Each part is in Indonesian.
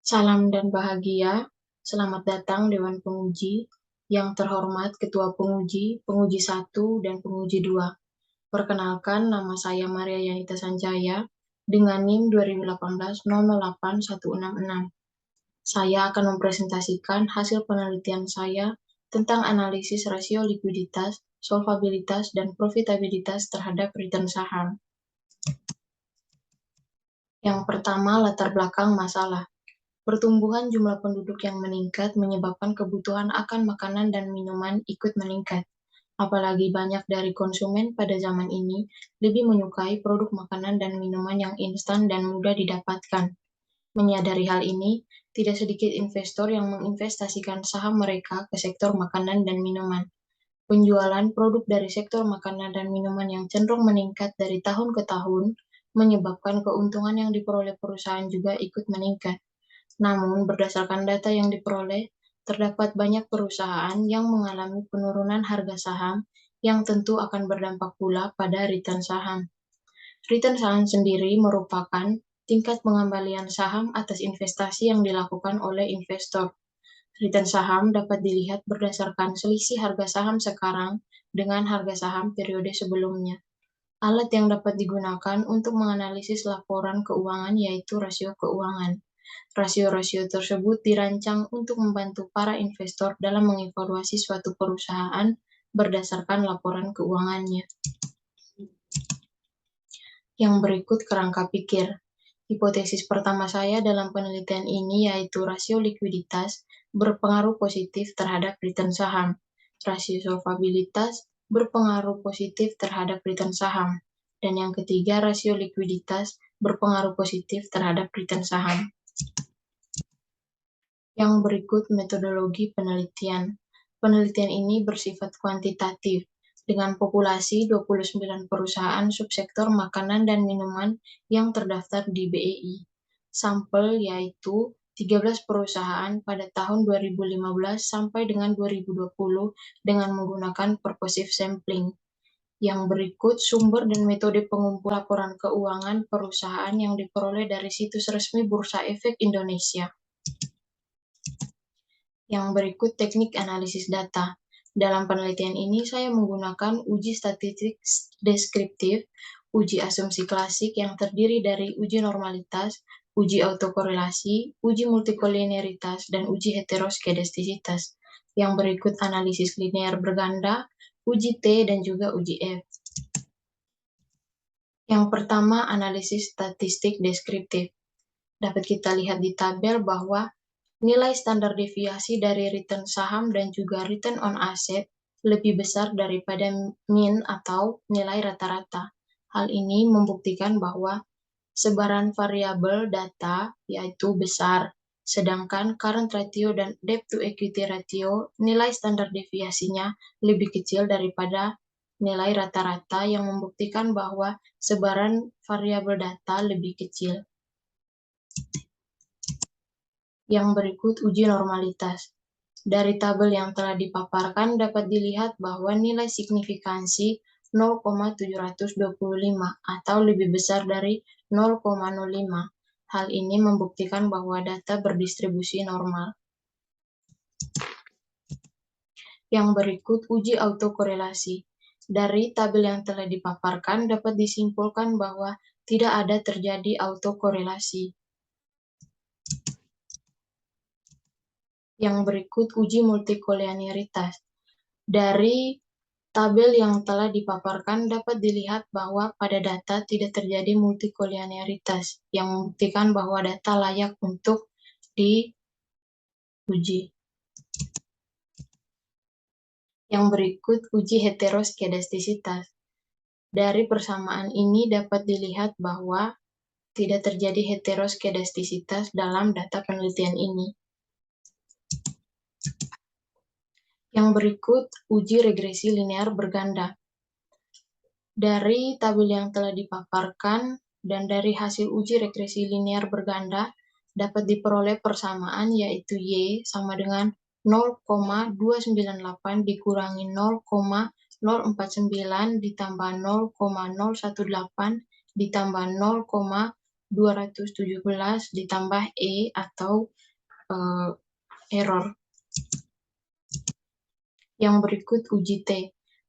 Salam dan bahagia, selamat datang Dewan Penguji, yang terhormat Ketua Penguji, Penguji 1 dan Penguji 2. Perkenalkan, nama saya Maria Yanita Sanjaya dengan NIM 2018-008-166. Saya akan mempresentasikan hasil penelitian saya tentang analisis rasio likuiditas, solvabilitas, dan profitabilitas terhadap return saham. Yang pertama, latar belakang masalah. Pertumbuhan jumlah penduduk yang meningkat menyebabkan kebutuhan akan makanan dan minuman ikut meningkat. Apalagi banyak dari konsumen pada zaman ini lebih menyukai produk makanan dan minuman yang instan dan mudah didapatkan. Menyadari hal ini, tidak sedikit investor yang menginvestasikan saham mereka ke sektor makanan dan minuman. Penjualan produk dari sektor makanan dan minuman yang cenderung meningkat dari tahun ke tahun menyebabkan keuntungan yang diperoleh perusahaan juga ikut meningkat. Namun, berdasarkan data yang diperoleh, terdapat banyak perusahaan yang mengalami penurunan harga saham yang tentu akan berdampak pula pada return saham. Return saham sendiri merupakan tingkat pengembalian saham atas investasi yang dilakukan oleh investor. Return saham dapat dilihat berdasarkan selisih harga saham sekarang dengan harga saham periode sebelumnya. Alat yang dapat digunakan untuk menganalisis laporan keuangan yaitu rasio keuangan. Rasio-rasio tersebut dirancang untuk membantu para investor dalam mengevaluasi suatu perusahaan berdasarkan laporan keuangannya. Yang berikut kerangka pikir. Hipotesis pertama saya dalam penelitian ini yaitu rasio likuiditas berpengaruh positif terhadap return saham. Rasio solvabilitas berpengaruh positif terhadap return saham. Dan yang ketiga, rasio likuiditas berpengaruh positif terhadap return saham. Yang berikut metodologi penelitian. Penelitian ini bersifat kuantitatif, dengan populasi 29 perusahaan subsektor makanan dan minuman yang terdaftar di BEI. Sampel yaitu 13 perusahaan pada tahun 2015 sampai dengan 2020 dengan menggunakan purposive sampling. Yang berikut sumber dan metode pengumpulan laporan keuangan perusahaan yang diperoleh dari situs resmi Bursa Efek Indonesia. Yang berikut teknik analisis data. Dalam penelitian ini saya menggunakan uji statistik deskriptif, uji asumsi klasik yang terdiri dari uji normalitas, uji autokorelasi, uji multikolinearitas, dan uji heteroskedastisitas. Yang berikut analisis linear berganda, uji T, dan juga uji F. Yang pertama, analisis statistik deskriptif. Dapat kita lihat di tabel bahwa nilai standar deviasi dari return saham dan juga return on asset lebih besar daripada mean atau nilai rata-rata. Hal ini membuktikan bahwa sebaran variabel data yaitu besar, sedangkan current ratio dan debt to equity ratio nilai standar deviasinya lebih kecil daripada nilai rata-rata yang membuktikan bahwa sebaran variabel data lebih kecil. Yang berikut uji normalitas. Dari tabel yang telah dipaparkan dapat dilihat bahwa nilai signifikansi 0,725 atau lebih besar dari 0,05. Hal ini membuktikan bahwa data berdistribusi normal. Yang berikut uji autokorelasi. Dari tabel yang telah dipaparkan dapat disimpulkan bahwa tidak ada terjadi autokorelasi. Yang berikut uji multikolinearitas. Dari tabel yang telah dipaparkan dapat dilihat bahwa pada data tidak terjadi multikolinearitas yang membuktikan bahwa data layak untuk diuji. Yang berikut uji heteroskedastisitas. Dari persamaan ini dapat dilihat bahwa tidak terjadi heteroskedastisitas dalam data penelitian ini. Yang berikut uji regresi linear berganda. Dari tabel yang telah dipaparkan dan dari hasil uji regresi linear berganda dapat diperoleh persamaan yaitu Y sama dengan 0,298 dikurangi 0,049 ditambah 0,018 ditambah 0,019 217 ditambah E atau error. Yang berikut uji T.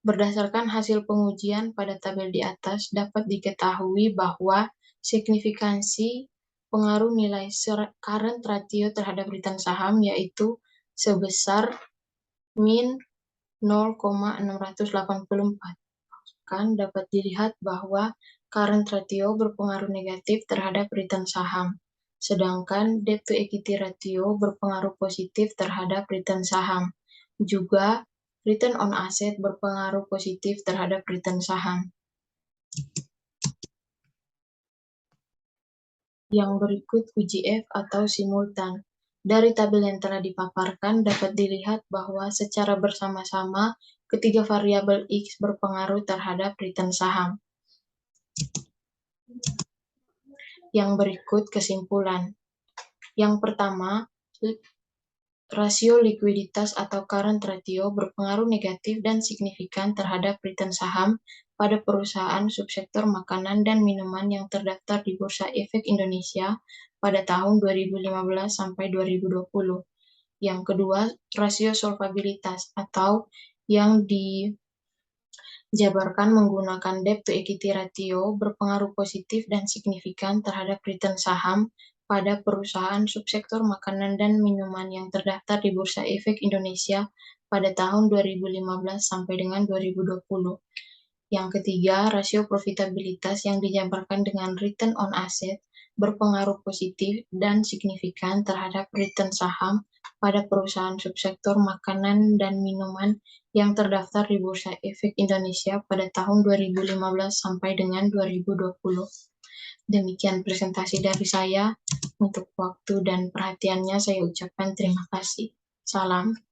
Berdasarkan hasil pengujian pada tabel di atas, dapat diketahui bahwa signifikansi pengaruh nilai current ratio terhadap return saham yaitu sebesar min 0,684. Kan dapat dilihat bahwa current ratio berpengaruh negatif terhadap return saham, sedangkan debt to equity ratio berpengaruh positif terhadap return saham. Juga return on asset berpengaruh positif terhadap return saham. Yang berikut uji F atau simultan. Dari tabel yang telah dipaparkan dapat dilihat bahwa secara bersama-sama ketiga variabel X berpengaruh terhadap return saham. Yang berikut kesimpulan. Yang pertama, rasio likuiditas atau current ratio berpengaruh negatif dan signifikan terhadap return saham pada perusahaan subsektor makanan dan minuman yang terdaftar di Bursa Efek Indonesia pada tahun 2015 sampai 2020. Yang kedua, rasio solvabilitas atau yang dijabarkan menggunakan debt to equity ratio berpengaruh positif dan signifikan terhadap return saham pada perusahaan subsektor makanan dan minuman yang terdaftar di Bursa Efek Indonesia pada tahun 2015 sampai dengan 2020. Yang ketiga, rasio profitabilitas yang dijabarkan dengan return on asset berpengaruh positif dan signifikan terhadap return saham pada perusahaan subsektor makanan dan minuman yang terdaftar di Bursa Efek Indonesia pada tahun 2015 sampai dengan 2020. Demikian presentasi dari saya. Untuk waktu dan perhatiannya saya ucapkan terima kasih. Salam.